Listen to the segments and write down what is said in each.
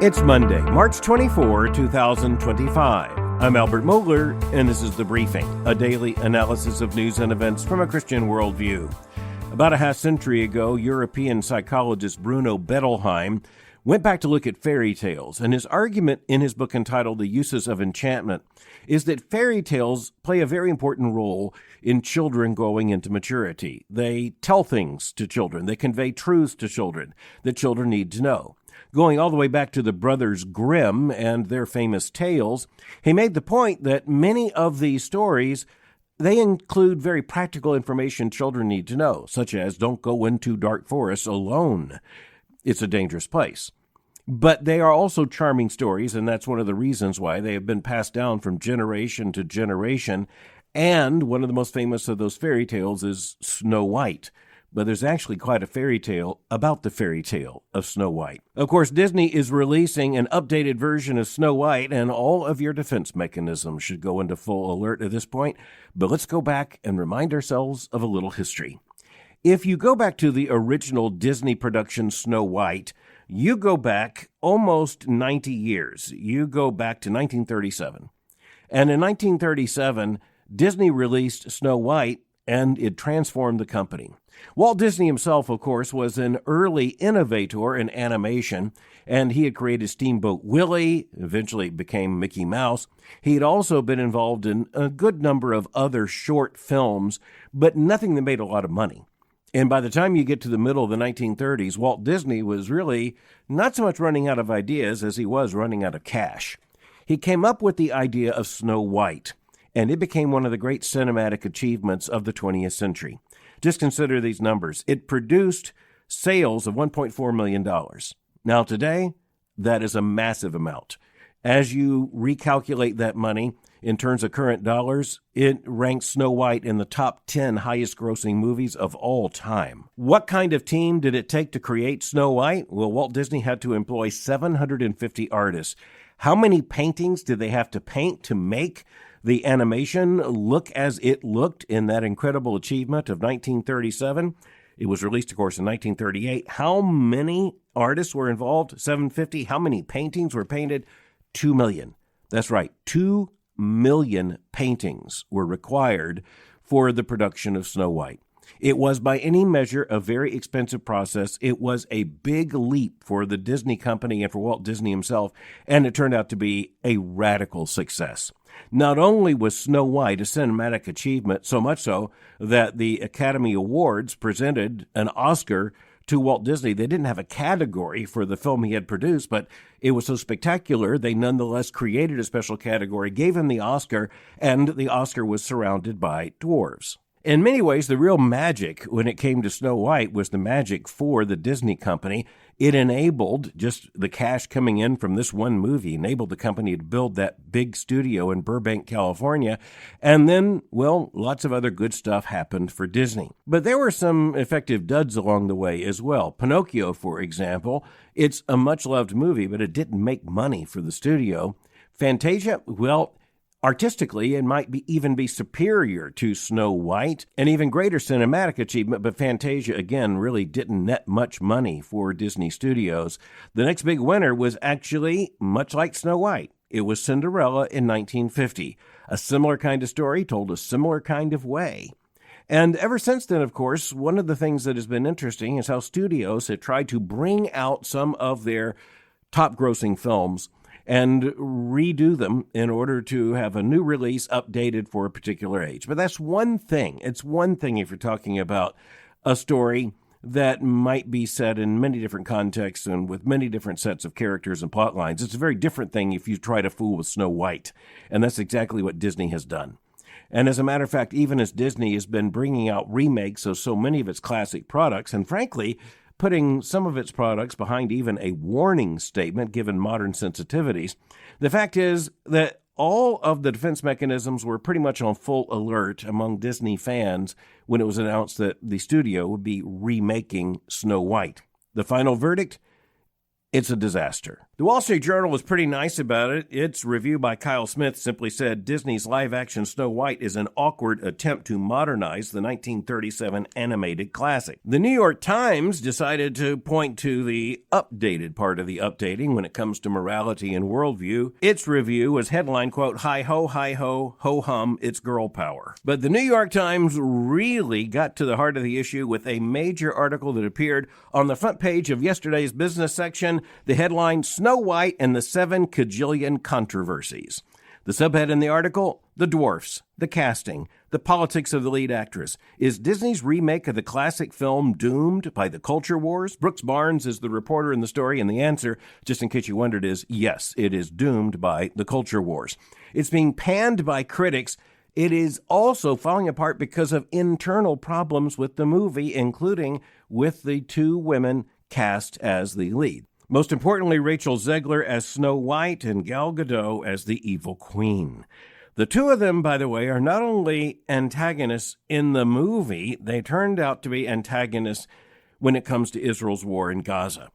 It's Monday, March 24, 2025. I'm Albert Mohler, and this is The Briefing, a daily analysis of news and events from a Christian worldview. About a half-century ago, European psychologist Bruno Bettelheim went back to look at fairy tales, and his argument in his book entitled The Uses of Enchantment is that fairy tales play a very important role in children growing into maturity. They tell things to children. They convey truths to children that children need to know. Going all the way back to the Brothers Grimm and their famous tales, he made the point that many of these stories, they include very practical information children need to know, such as don't go into dark forests alone. It's a dangerous place. But they are also charming stories, and that's one of the reasons why they have been passed down from generation to generation. And one of the most famous of those fairy tales is Snow White. But there's actually quite a fairy tale about the fairy tale of Snow White. Of course, Disney is releasing an updated version of Snow White, and all of your defense mechanisms should go into full alert at this point. But let's go back and remind ourselves of a little history. If you go back to the original Disney production Snow White, you go back almost 90 years. You go back to 1937. And in 1937, Disney released Snow White, and it transformed the company. Walt Disney himself, of course, was an early innovator in animation, and he had created Steamboat Willie, eventually became Mickey Mouse. He had also been involved in a good number of other short films, but nothing that made a lot of money. And by the time you get to the middle of the 1930s, Walt Disney was really not so much running out of ideas as he was running out of cash. He came up with the idea of Snow White, and it became one of the great cinematic achievements of the 20th century. Just consider these numbers. It produced sales of $1.4 million. Now today, that is a massive amount. As you recalculate that money in terms of current dollars, it ranks Snow White in the top 10 highest grossing movies of all time. What kind of team did it take to create Snow White? Well, Walt Disney had to employ 750 artists. How many paintings did they have to paint to make the animation look as it looked in that incredible achievement of 1937? It was released, of course, in 1938. How many artists were involved? 750. How many paintings were painted? 2 million. That's right. 2 million paintings were required for the production of Snow White. It was by any measure a very expensive process. It was a big leap for the Disney company and for Walt Disney himself, and it turned out to be a radical success. Not only was Snow White a cinematic achievement, so much so that the Academy Awards presented an Oscar to Walt Disney. They didn't have a category for the film he had produced, but it was so spectacular, they nonetheless created a special category, gave him the Oscar, and the Oscar was surrounded by dwarves. In many ways, the real magic when it came to Snow White was the magic for the Disney company. It enabled, just the cash coming in from this one movie, enabled the company to build that big studio in Burbank, California. And then, well, lots of other good stuff happened for Disney. But there were some effective duds along the way as well. Pinocchio, for example, it's a much-loved movie, but it didn't make money for the studio. Fantasia, well, artistically, it might even be superior to Snow White, an even greater cinematic achievement, but Fantasia, again, really didn't net much money for Disney Studios. The next big winner was actually much like Snow White. It was Cinderella in 1950. A similar kind of story told a similar kind of way. And ever since then, of course, one of the things that has been interesting is how studios have tried to bring out some of their top-grossing films and redo them in order to have a new release updated for a particular age. But that's one thing. It's one thing if you're talking about a story that might be set in many different contexts and with many different sets of characters and plot lines. It's a very different thing if you try to fool with Snow White. And that's exactly what Disney has done. And as a matter of fact, even as Disney has been bringing out remakes of so many of its classic products, and frankly, putting some of its products behind even a warning statement given modern sensitivities, the fact is that all of the defense mechanisms were pretty much on full alert among Disney fans when it was announced that the studio would be remaking Snow White. The final verdict? It's a disaster. The Wall Street Journal was pretty nice about it. Its review by Kyle Smith simply said Disney's live-action Snow White is an awkward attempt to modernize the 1937 animated classic. The New York Times decided to point to the updated part of the updating when it comes to morality and worldview. Its review was headlined, quote, hi-ho, ho-hum, it's girl power. But the New York Times really got to the heart of the issue with a major article that appeared on the front page of yesterday's business section. The headline, Snow White and the 7 Kajillion Controversies. The subhead in the article, the dwarfs, the casting, the politics of the lead actress. Is Disney's remake of the classic film doomed by the culture wars? Brooks Barnes is the reporter in the story, and the answer, just in case you wondered, is yes, it is doomed by the culture wars. It's being panned by critics. It is also falling apart because of internal problems with the movie, including with the 2 women cast as the lead. Most importantly, Rachel Zegler as Snow White and Gal Gadot as the evil queen. The 2 of them, by the way, are not only antagonists in the movie, they turned out to be antagonists when it comes to Israel's war in Gaza.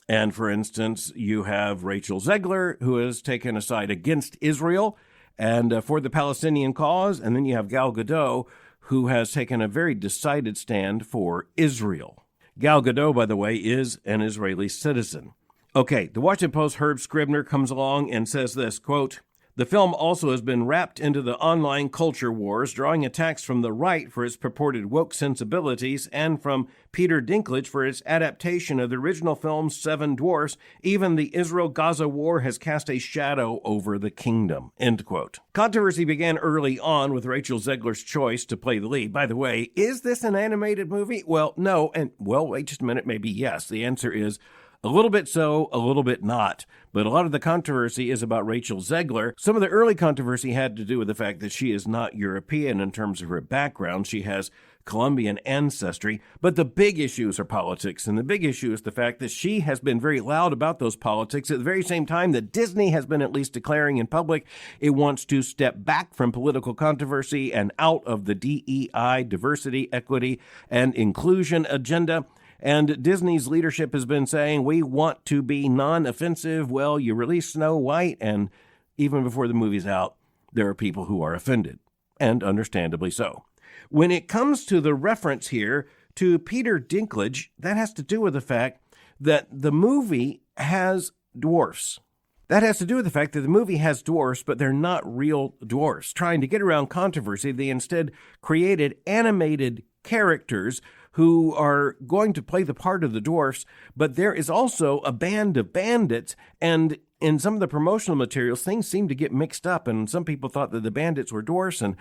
And for instance, you have Rachel Zegler, who has taken a side against Israel and for the Palestinian cause, and then you have Gal Gadot, who has taken a very decided stand for Israel. Gal Gadot, by the way, is an Israeli citizen. Okay, the Washington Post's Herb Scribner comes along and says this, quote, the film also has been wrapped into the online culture wars, drawing attacks from the right for its purported woke sensibilities and from Peter Dinklage for its adaptation of the original film's 7 Dwarfs. Even the Israel-Gaza war has cast a shadow over the kingdom, end quote. Controversy began early on with Rachel Zegler's choice to play the lead. By the way, is this an animated movie? Well, no, and well, wait just a minute, maybe yes. The answer is a little bit so, a little bit not. But a lot of the controversy is about Rachel Zegler. Some of the early controversy had to do with the fact that she is not European in terms of her background. She has Colombian ancestry. But the big issues are politics. And the big issue is the fact that she has been very loud about those politics at the very same time that Disney has been at least declaring in public it wants to step back from political controversy and out of the DEI, diversity, equity, and inclusion agenda. And Disney's leadership has been saying, we want to be non-offensive. Well, you release Snow White, and even before the movie's out, there are people who are offended, and understandably so. When it comes to the reference here to Peter Dinklage, that has to do with the fact that the movie has dwarfs. That has to do with the fact that the movie has dwarfs, but they're not real dwarfs. Trying to get around controversy, they instead created animated characters who are going to play the part of the dwarfs, but there is also a band of bandits, and in some of the promotional materials, things seem to get mixed up, and some people thought that the bandits were dwarfs, and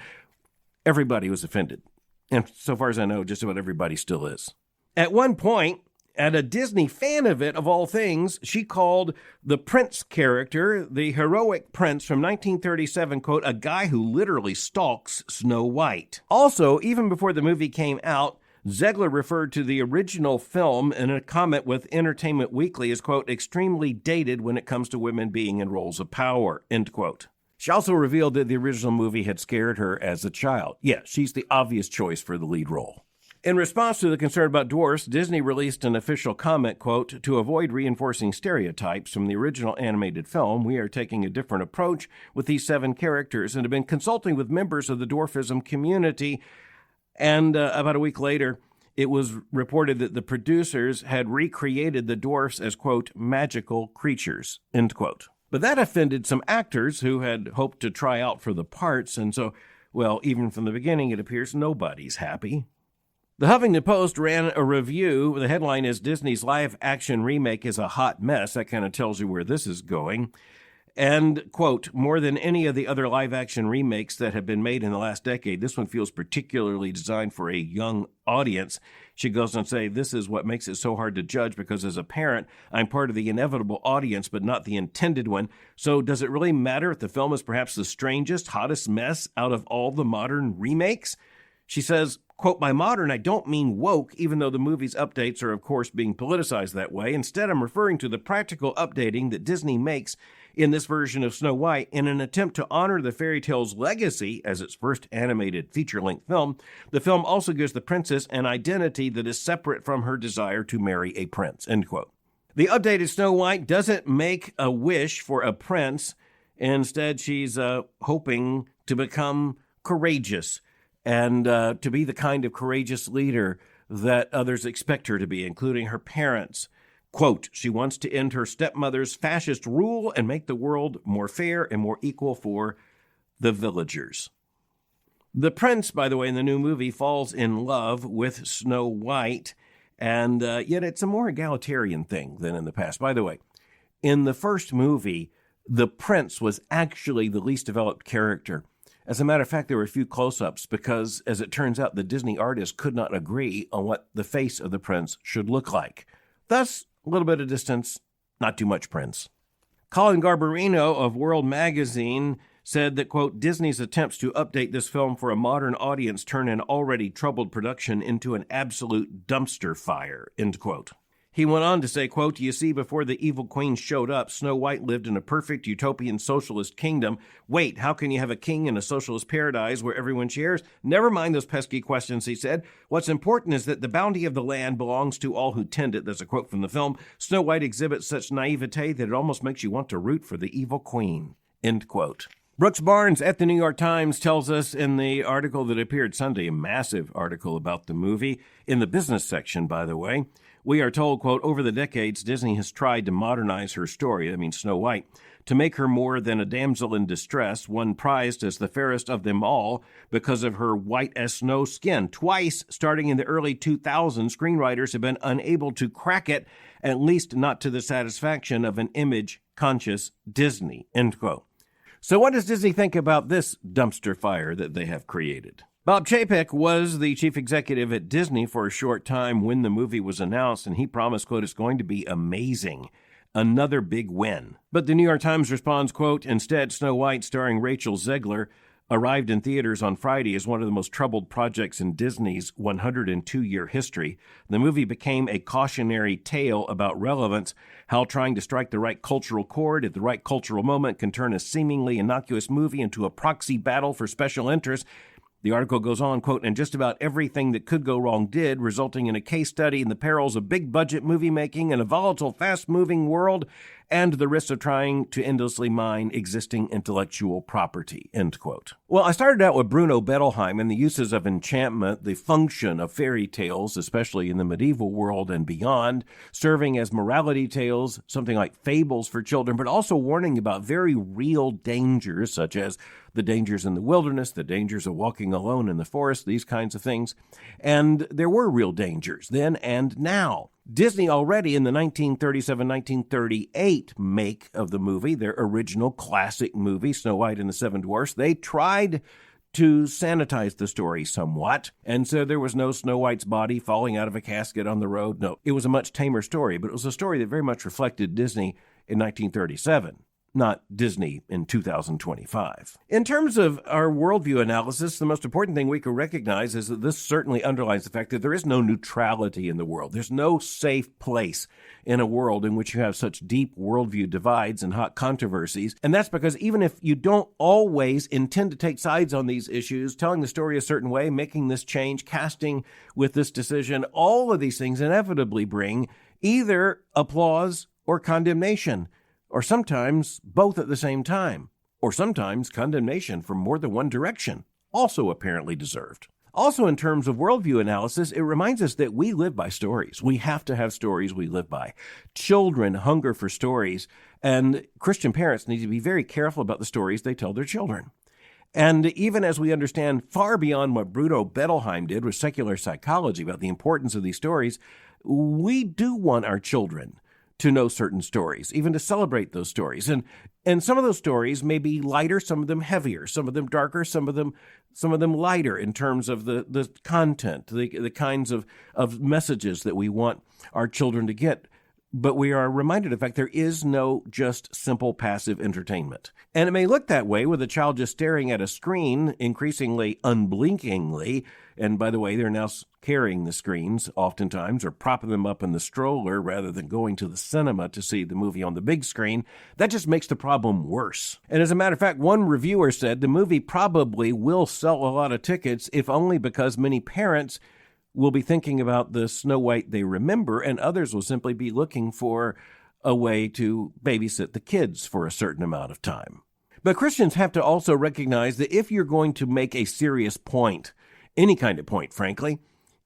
everybody was offended. And so far as I know, just about everybody still is. At one point, and a Disney fan of it, of all things, she called the prince character, the heroic prince from 1937, quote, a guy who literally stalks Snow White. Also, even before the movie came out, Zegler referred to the original film in a comment with Entertainment Weekly as, quote, extremely dated when it comes to women being in roles of power, end quote. She also revealed that the original movie had scared her as a child. Yeah, she's the obvious choice for the lead role. In response to the concern about dwarfs, Disney released an official comment, quote, to avoid reinforcing stereotypes from the original animated film, we are taking a different approach with these 7 characters and have been consulting with members of the dwarfism community. And about a week later, it was reported that the producers had recreated the dwarfs as, quote, magical creatures, end quote. But that offended some actors who had hoped to try out for the parts. And so, well, even from the beginning, it appears nobody's happy. The Huffington Post ran a review. The headline is Disney's live-action remake is a hot mess. That kind of tells you where this is going. And, quote, more than any of the other live-action remakes that have been made in the last decade, this one feels particularly designed for a young audience. She goes on to say, this is what makes it so hard to judge because as a parent, I'm part of the inevitable audience, but not the intended one. So does it really matter if the film is perhaps the strangest, hottest mess out of all the modern remakes? She says, quote, by modern, I don't mean woke, even though the movie's updates are, of course, being politicized that way. Instead, I'm referring to the practical updating that Disney makes in this version of Snow White in an attempt to honor the fairy tale's legacy as its first animated feature-length film. The film also gives the princess an identity that is separate from her desire to marry a prince, end quote. The updated Snow White doesn't make a wish for a prince. Instead, she's hoping to become courageous and to be the kind of courageous leader that others expect her to be, including her parents. Quote, she wants to end her stepmother's fascist rule and make the world more fair and more equal for the villagers. The prince, by the way, in the new movie falls in love with Snow White, and yet it's a more egalitarian thing than in the past. By the way, in the first movie, the prince was actually the least developed character. As a matter of fact, there were a few close-ups because, as it turns out, the Disney artists could not agree on what the face of the prince should look like. Thus, a little bit of distance, not too much prince. Collin Garbarino of World Magazine said that, quote, Disney's attempts to update this film for a modern audience turn an already troubled production into an absolute dumpster fire, end quote. He went on to say, quote, you see, before the evil queen showed up, Snow White lived in a perfect utopian socialist kingdom. Wait, how can you have a king in a socialist paradise where everyone shares? Never mind those pesky questions, he said. What's important is that the bounty of the land belongs to all who tend it. That's a quote from the film. Snow White exhibits such naivete that it almost makes you want to root for the evil queen, end quote. Brooks Barnes at the New York Times tells us in the article that appeared Sunday, a massive article about the movie, in the business section, by the way, we are told, quote, over the decades, Disney has tried to modernize her story, I mean Snow White, to make her more than a damsel in distress, one prized as the fairest of them all because of her white as snow skin. Twice, starting in the early 2000s, screenwriters have been unable to crack it, at least not to the satisfaction of an image-conscious Disney, end quote. So what does Disney think about this dumpster fire that they have created? Bob Chapek was the chief executive at Disney for a short time when the movie was announced, and he promised, quote, it's going to be amazing. Another big win. But the New York Times responds, quote, instead, Snow White, starring Rachel Zegler, arrived in theaters on Friday as one of the most troubled projects in Disney's 102-year history. The movie became a cautionary tale about relevance, how trying to strike the right cultural chord at the right cultural moment can turn a seemingly innocuous movie into a proxy battle for special interests. The article goes on, quote, and just about everything that could go wrong did, resulting in a case study in the perils of big-budget movie making in a volatile, fast-moving world and the risks of trying to endlessly mine existing intellectual property, end quote. Well, I started out with Bruno Bettelheim and the uses of enchantment, the function of fairy tales, especially in the medieval world and beyond, serving as morality tales, something like fables for children, but also warning about very real dangers, such as the dangers in the wilderness, the dangers of walking alone in the forest, these kinds of things. And there were real dangers then and now. Disney already in the 1937-1938 make of the movie, their original classic movie, Snow White and the Seven Dwarfs, they tried to sanitize the story somewhat. And so there was no Snow White's body falling out of a casket on the road. No, it was a much tamer story, but it was a story that very much reflected Disney in 1937. Not Disney in 2025. In terms of our worldview analysis, the most important thing we can recognize is that this certainly underlines the fact that there is no neutrality in the world. There's no safe place in a world in which you have such deep worldview divides and hot controversies. And that's because even if you don't always intend to take sides on these issues, telling the story a certain way, making this change, casting with this decision, all of these things inevitably bring either applause or condemnation, or sometimes both at the same time, or sometimes condemnation from more than one direction, also apparently deserved. Also, in terms of worldview analysis, it reminds us that we live by stories. We have to have stories we live by. Children hunger for stories, and Christian parents need to be very careful about the stories they tell their children. And even as we understand far beyond what Bruno Bettelheim did with secular psychology about the importance of these stories, we do want our children to know certain stories, even to celebrate those stories. And some of those stories may be lighter, some of them heavier, some of them darker, some of them lighter in terms of the content, the kinds of messages that we want our children to get. But we are reminded of the fact there is no just simple passive entertainment. And it may look that way with a child just staring at a screen, increasingly unblinkingly. And by the way, they're now carrying the screens oftentimes or propping them up in the stroller rather than going to the cinema to see the movie on the big screen. That just makes the problem worse. And as a matter of fact, one reviewer said the movie probably will sell a lot of tickets, if only because many parents will be thinking about the Snow White they remember, and others will simply be looking for a way to babysit the kids for a certain amount of time. But Christians have to also recognize that if you're going to make a serious point, any kind of point, frankly,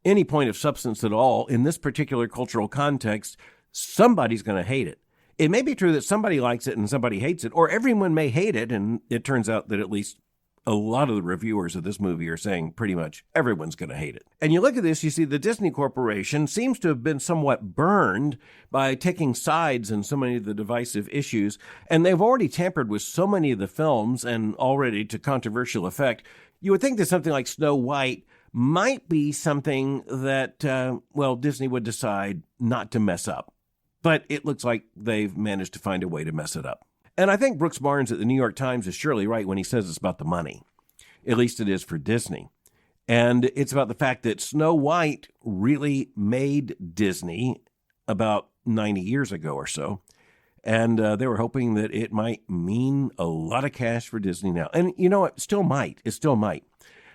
any point of substance at all in this particular cultural context, somebody's going to hate it. It may be true that somebody likes it and somebody hates it, or everyone may hate it, and it turns out that at least a lot of the reviewers of this movie are saying pretty much everyone's going to hate it. And you look at this, you see the Disney Corporation seems to have been somewhat burned by taking sides in so many of the divisive issues, and they've already tampered with so many of the films and already to controversial effect. You would think that something like Snow White might be something that, Disney would decide not to mess up. But it looks like they've managed to find a way to mess it up. And I think Brooks Barnes at the New York Times is surely right when he says it's about the money. At least it is for Disney. And it's about the fact that Snow White really made Disney about 90 years ago or so. And they were hoping that it might mean a lot of cash for Disney now. And you know what? It still might.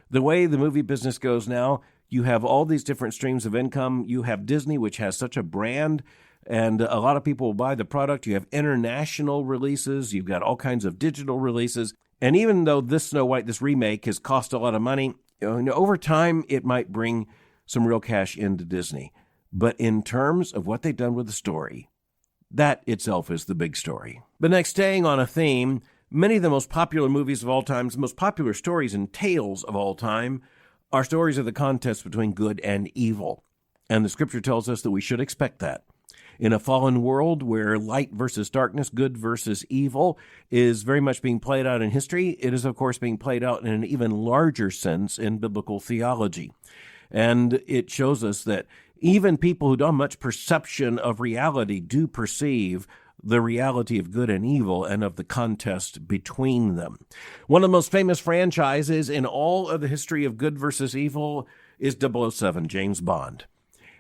The way the movie business goes now, you have all these different streams of income. You have Disney, which has such a brand, and a lot of people will buy the product. You have international releases. You've got all kinds of digital releases. And even though this Snow White, this remake, has cost a lot of money, over time, it might bring some real cash into Disney. But in terms of what they've done with the story, that itself is the big story. But next, staying on a theme, many of the most popular movies of all time, the most popular stories and tales of all time, are stories of the contest between good and evil. And the scripture tells us that we should expect that. In a fallen world where light versus darkness, good versus evil, is very much being played out in history, it is, of course, being played out in an even larger sense in biblical theology. And it shows us that even people who don't have much perception of reality do perceive the reality of good and evil and of the contest between them. One of the most famous franchises in all of the history of good versus evil is 007, James Bond.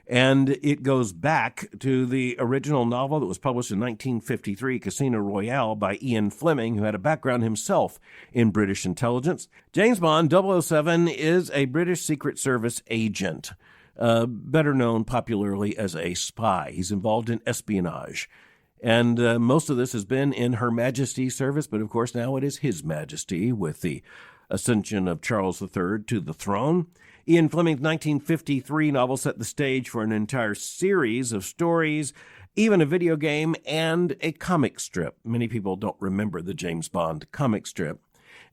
And it goes back to the original novel that was published in 1953, Casino Royale, by Ian Fleming, who had a background himself in British intelligence. James Bond, 007, is a British Secret Service agent, better known popularly as a spy. He's involved in espionage. And most of this has been in Her Majesty's service, but of course now it is His Majesty with the ascension of Charles III to the throne. Ian Fleming's 1953 novel set the stage for an entire series of stories, even a video game, and a comic strip. Many people don't remember the James Bond comic strip.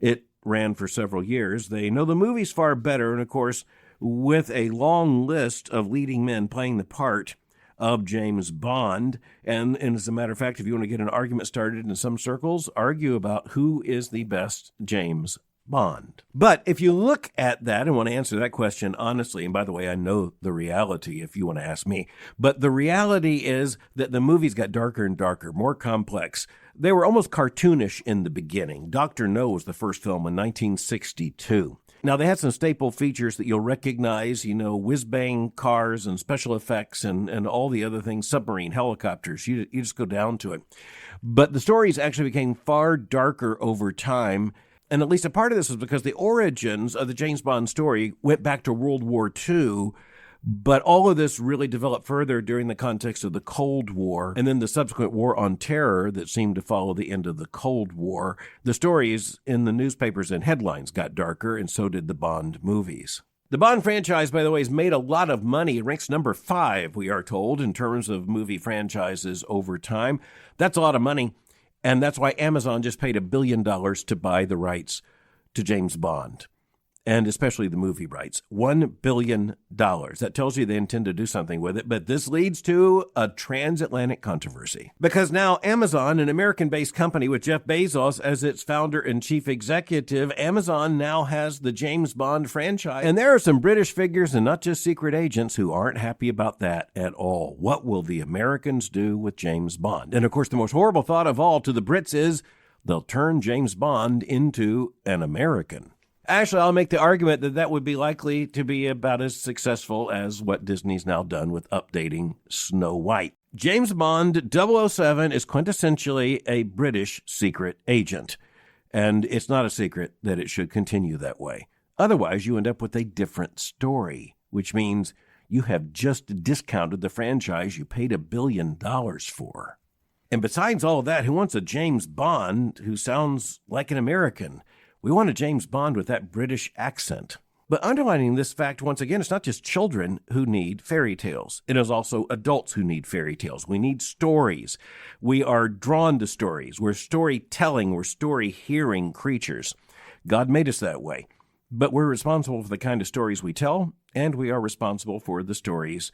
It ran for several years. They know the movies far better, and of course, with a long list of leading men playing the part of James Bond. And as a matter of fact, if you want to get an argument started in some circles, argue about who is the best James Bond. But if you look at that and want to answer that question honestly, and by the way, I know the reality if you want to ask me, but the reality is that the movies got darker and darker, more complex. They were almost cartoonish in the beginning. Dr. No was the first film in 1962. Now, they had some staple features that you'll recognize, whiz-bang cars and special effects and all the other things, submarine, helicopters. You just go down to it. But the stories actually became far darker over time. And at least a part of this was because the origins of the James Bond story went back to World War II, but all of this really developed further during the context of the Cold War, and then the subsequent war on terror that seemed to follow the end of the Cold War. The stories in the newspapers and headlines got darker, and so did the Bond movies. The Bond franchise, by the way, has made a lot of money. It ranks number 5, we are told, in terms of movie franchises over time. That's a lot of money. And that's why Amazon just paid $1 billion to buy the rights to James Bond, and especially the movie rights. $1 billion. That tells you they intend to do something with it. But this leads to a transatlantic controversy. Because now Amazon, an American-based company with Jeff Bezos as its founder and chief executive, Amazon now has the James Bond franchise. And there are some British figures and not just secret agents who aren't happy about that at all. What will the Americans do with James Bond? And of course, the most horrible thought of all to the Brits is they'll turn James Bond into an American. Actually, I'll make the argument that that would be likely to be about as successful as what Disney's now done with updating Snow White. James Bond 007 is quintessentially a British secret agent, and it's not a secret that it should continue that way. Otherwise, you end up with a different story, which means you have just discounted the franchise you paid $1 billion for. And besides all of that, who wants a James Bond who sounds like an American? We want a James Bond with that British accent. But underlining this fact, once again, it's not just children who need fairy tales. It is also adults who need fairy tales. We need stories. We are drawn to stories. We're storytelling, we're story-hearing creatures. God made us that way. But we're responsible for the kind of stories we tell, and we are responsible for the stories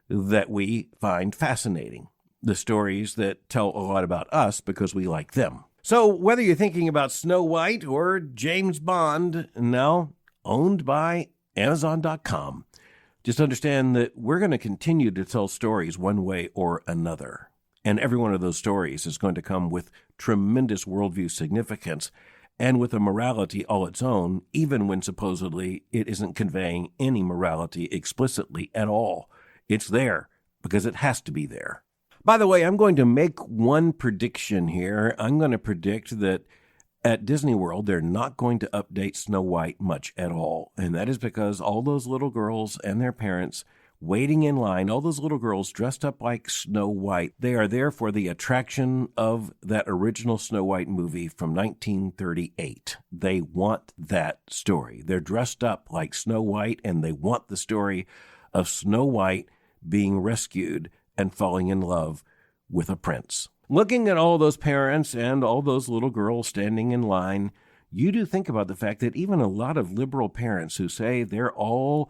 that we find fascinating. The stories that tell a lot about us because we like them. So whether you're thinking about Snow White or James Bond, now owned by Amazon.com, just understand that we're going to continue to tell stories one way or another. And every one of those stories is going to come with tremendous worldview significance and with a morality all its own, even when supposedly it isn't conveying any morality explicitly at all. It's there because it has to be there. By the way, I'm going to make one prediction here. I'm going to predict that at Disney World, they're not going to update Snow White much at all. And that is because all those little girls and their parents waiting in line, all those little girls dressed up like Snow White, they are there for the attraction of that original Snow White movie from 1938. They want that story. They're dressed up like Snow White, and they want the story of Snow White being rescued and falling in love with a prince. Looking at all those parents and all those little girls standing in line, you do think about the fact that even a lot of liberal parents who say they're all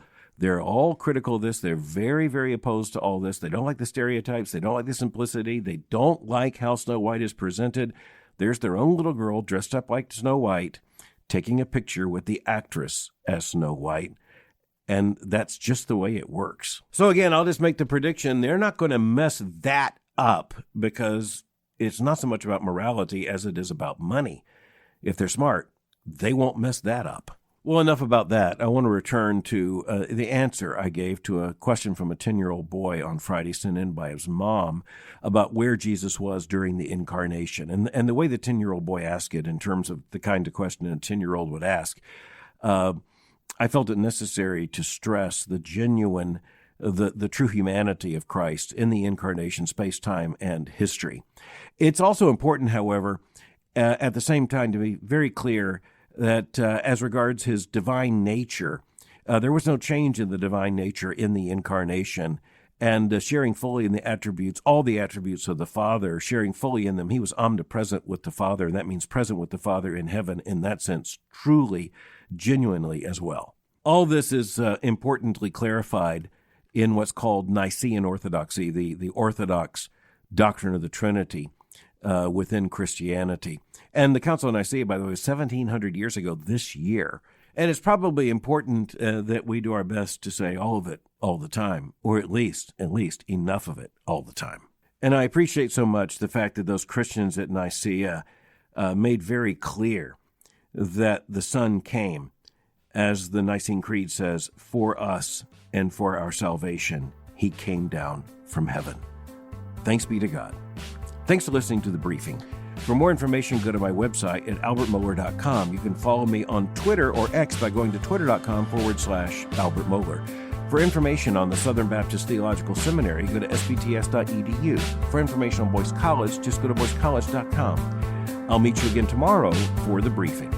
critical of this, they're very, very opposed to all this, they don't like the stereotypes, they don't like the simplicity, they don't like how Snow White is presented. There's their own little girl dressed up like Snow White, taking a picture with the actress as Snow White. And that's just the way it works. So again, I'll just make the prediction, they're not going to mess that up because it's not so much about morality as it is about money. If they're smart, they won't mess that up. Well, enough about that. I want to return to the answer I gave to a question from a 10-year-old boy on Friday sent in by his mom about where Jesus was during the incarnation. And the way the 10-year-old boy asked it in terms of the kind of question a 10-year-old would ask, I felt it necessary to stress the genuine, the true humanity of Christ in the incarnation, space-time, and history. It's also important, however, at the same time to be very clear that as regards his divine nature, there was no change in the divine nature in the incarnation, and sharing fully in the attributes, all the attributes of the Father, sharing fully in them. He was omnipresent with the Father, and that means present with the Father in heaven in that sense, truly, genuinely as well. All this is importantly clarified in what's called Nicene Orthodoxy, the Orthodox doctrine of the Trinity within Christianity. And the Council of Nicaea, by the way, was 1,700 years ago this year. And it's probably important that we do our best to say all of it all the time, or at least enough of it all the time. And I appreciate so much the fact that those Christians at Nicaea made very clear that the Son came, as the Nicene Creed says, for us and for our salvation. He came down from heaven. Thanks be to God. Thanks for listening to The Briefing. For more information, go to my website at albertmohler.com. You can follow me on Twitter or X by going to twitter.com/Albert Mohler. For information on the Southern Baptist Theological Seminary, go to sbts.edu. For information on Boyce College, just go to boycecollege.com. I'll meet you again tomorrow for The Briefing.